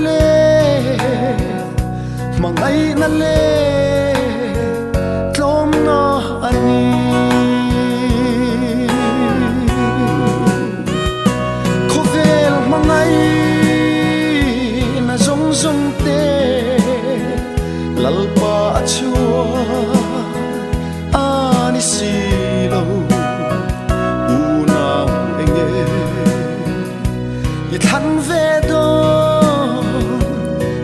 le mangai na le tlom na ani Khawvel mangai na zong zong te lalpa achua ani silo una enge i thlan ve do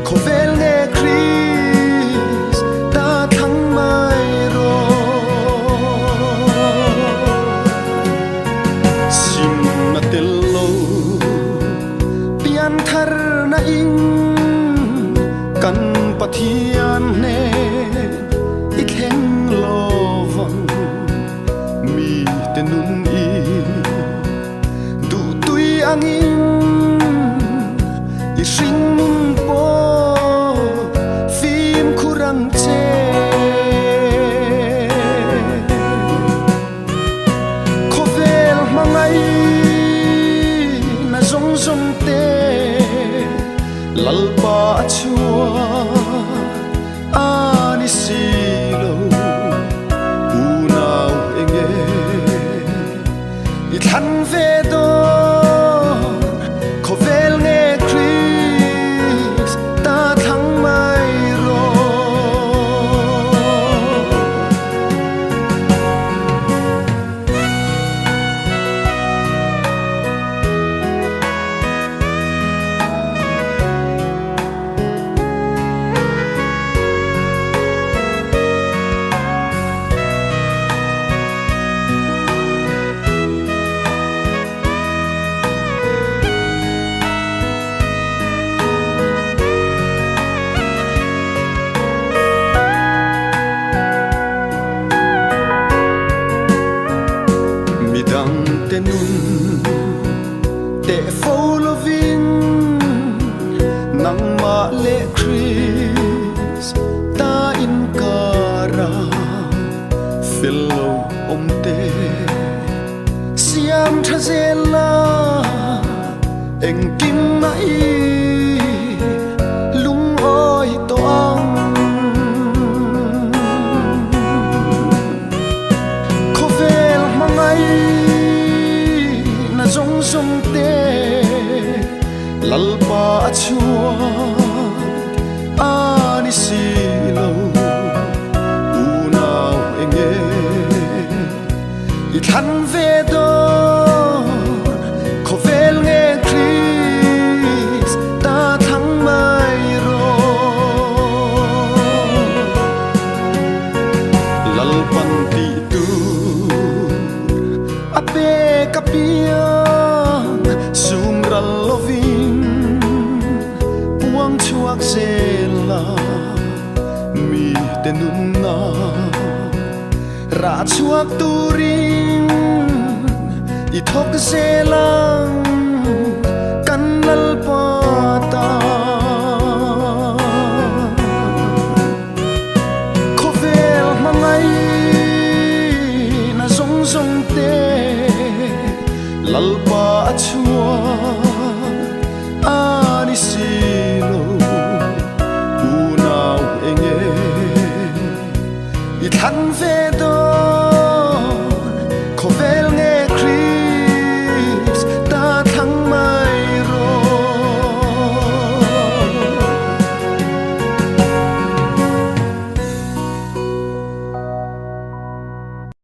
Khawvel nge Krista thang mai ro sim na tello pian thar na ing kan pathian ne i thleng lovang mi tenun i du tui angin i ring mun po phim khurang che Khawvel mangai na zong zong te lalpa achua ani silo unau enge i thlan ve do Khawvel nge Krista thang mai ro tenun te folovin nang ma le Krista in kara fellow omte siam thazela engkim mai lung oi to ang Khawvel mangai zong zong te lalpa achua ani silo unau enge i thlan ve do Khawvel nge Krista thang mai ro lalpan ti tu ape kapia lovin puang chuak zela mi tenun na ra chuak turin i thok zelang kan lalpa ta Khawvel mangai na zong zong te lalpa achua